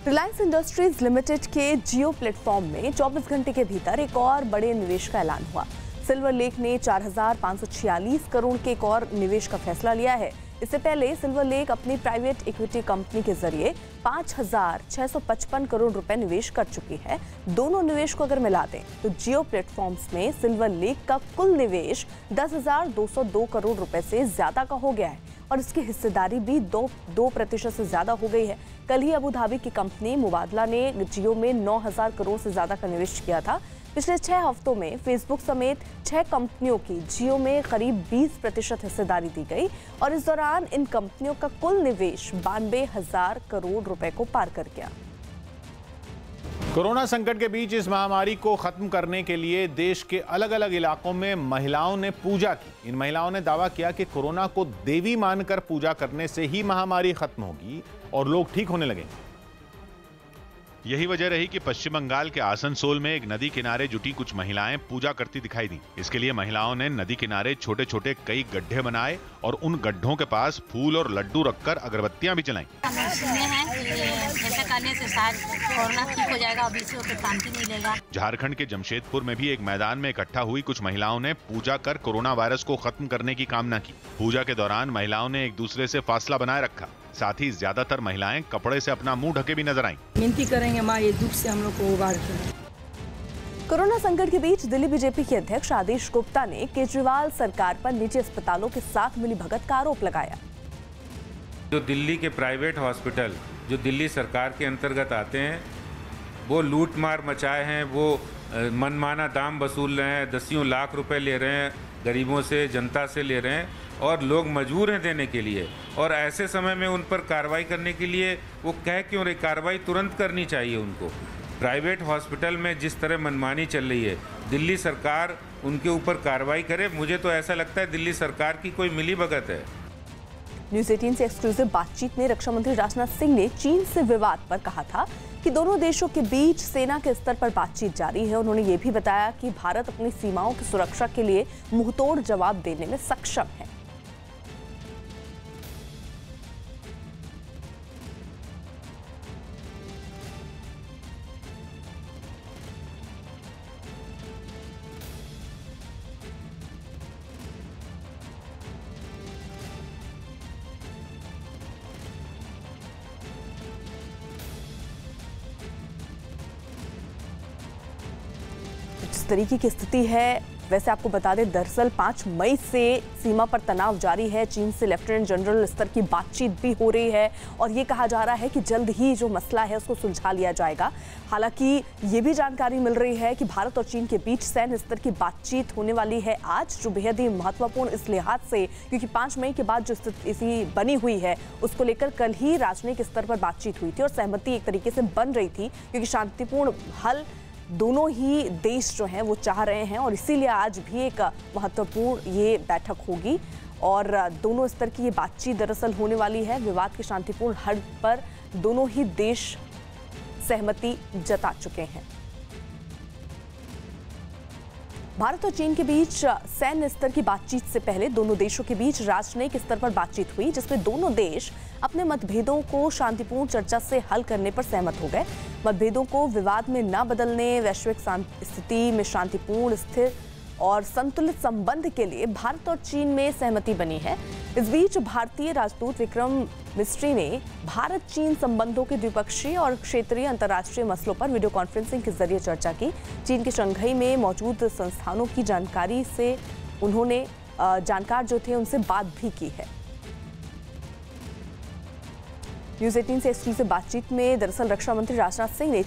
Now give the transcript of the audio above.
Reliance industries limited के जियो platform में 24 घंटे के भीतर एक और बड़े निवेश का ऐलान हुआ। सिल्वर लेक ने 4,546 करोड़ के एक और निवेश का फैसला लिया है। इससे पहले सिल्वर लेक अपनी प्राइवेट इक्विटी कंपनी के जरिए 5,655 करोड़ रुपए निवेश कर चुकी है। दोनों निवेश को अगर मिला दें तो जियो प्लेटफॉर्म्स में सिल्वर लेक का कुल निवेश 10,202 करोड़ रुपए से ज्यादा का हो गया है और इसकी हिस्सेदारी भी 2% से ज्यादा हो गई है। कल ही अबू धाबी की कंपनी मुबादला ने जियो में 9,000 करोड़ से ज्यादा का निवेश किया था। पिछले 6 हफ्तों में फेसबुक समेत 6 कंपनियों की जियो में करीब 20% हिस्सेदारी दी गई और इस दौरान इन कंपनियों का कुल निवेश 92,000 करोड़ रुपए को पार कर गया। कोरोना संकट के बीच इस महामारी को खत्म करने के लिए देश के अलग अलग इलाकों में महिलाओं ने पूजा की। इन महिलाओं ने दावा किया कि कोरोना को देवी मानकर पूजा करने से ही महामारी खत्म होगी और लोग ठीक होने लगेंगे। यही वजह रही कि पश्चिम बंगाल के आसनसोल में एक नदी किनारे जुटी कुछ महिलाएं पूजा करती दिखाई दी। इसके लिए महिलाओं ने नदी किनारे छोटे छोटे कई गड्ढे बनाए और उन गड्ढों के पास फूल और लड्डू रखकर अगरबत्तियां भी जलाईं। सुने हैं कि ऐसा करने से शायद कोरोना ठीक हो जाएगा, अभी से होकर शांति मिलेगा। झारखंड के जमशेदपुर में भी एक मैदान में इकट्ठा हुई कुछ महिलाओं ने पूजा कर कोरोना वायरस को खत्म करने की कामना की। पूजा के दौरान महिलाओं ने एक दूसरे से फासला बनाए रखा। साथ ही ज्यादातर महिलाएं कपड़े से अपना मुंह ढके भी नजर आईं। विनती करेंगे माँ ये दुख से हम लोग को उबार कर। कोरोना संकट के बीच दिल्ली बीजेपी के अध्यक्ष आदेश गुप्ता ने केजरीवाल सरकार पर निजी अस्पतालों के साथ मिलीभगत का आरोप लगाया। जो दिल्ली के प्राइवेट हॉस्पिटल जो दिल्ली सरकार के अंतर्गत आते हैं वो लूट मार मचाए हैं, वो मनमाना दाम वसूल रहे हैं, दसियों लाख रुपए ले रहे हैं, गरीबों से जनता से ले रहे हैं और लोग मजबूर हैं देने के लिए। और ऐसे समय में उन पर कार्रवाई करने के लिए वो कह क्यों रहे, कार्रवाई तुरंत करनी चाहिए उनको। प्राइवेट हॉस्पिटल में जिस तरह मनमानी चल रही है, दिल्ली सरकार उनके ऊपर कार्रवाई करे। मुझे तो ऐसा लगता है दिल्ली सरकार की कोई मिलीभगत है। न्यूज़ 18 से एक्सक्लूसिव बातचीत में रक्षा मंत्री राजनाथ सिंह ने चीन से विवाद पर कहा था कि दोनों देशों के बीच सेना के स्तर पर बातचीत जारी है। उन्होंने ये भी बताया कि भारत अपनी सीमाओं की सुरक्षा के लिए मुंहतोड़ जवाब देने में सक्षम है। जिस तरीके की स्थिति है, वैसे आपको बता दें दरअसल 5 मई से सीमा पर तनाव जारी है। चीन से लेफ्टिनेंट जनरल स्तर की बातचीत भी हो रही है और ये कहा जा रहा है कि जल्द ही जो मसला है उसको सुलझा लिया जाएगा। हालांकि ये भी जानकारी मिल रही है कि भारत और चीन के बीच सैन्य स्तर की बातचीत होने वाली है आज, जो बेहद ही महत्वपूर्ण इस लिहाज से क्योंकि 5 मई के बाद जो स्थिति बनी हुई है उसको लेकर कल ही राजनयिक स्तर पर बातचीत हुई थी और सहमति एक तरीके से बन रही थी क्योंकि शांतिपूर्ण हल दोनों ही देश जो हैं वो चाह रहे हैं और इसीलिए आज भी एक महत्वपूर्ण ये बैठक होगी और दोनों स्तर की ये बातचीत दरअसल होने वाली है। विवाद के शांतिपूर्ण हल पर दोनों ही देश सहमति जता चुके हैं। भारत और चीन के बीच सैन्य स्तर की बातचीत से पहले दोनों देशों के बीच राजनयिक स्तर पर बातचीत हुई जिसमें दोनों देश अपने मतभेदों को शांतिपूर्ण चर्चा से हल करने पर सहमत हो गए। मतभेदों को विवाद में न बदलने, वैश्विक स्थिति में शांतिपूर्ण, स्थिर और संतुलित संबंध के लिए भारत और चीन में सहमति बनी है। इस बीच भारतीय राजदूत विक्रम मिस्री ने भारत चीन संबंधों के द्विपक्षीय और क्षेत्रीय अंतर्राष्ट्रीय मसलों पर वीडियो कॉन्फ्रेंसिंग के जरिए चर्चा की। चीन के शंघाई में मौजूद संस्थानों की जानकारी से उन्होंने जानकार जो थे उनसे बात भी की है। न्यूज़ 18 से एक्सक्लूसिव बातचीत में दरअसल रक्षा मंत्री राजनाथ सिंह ने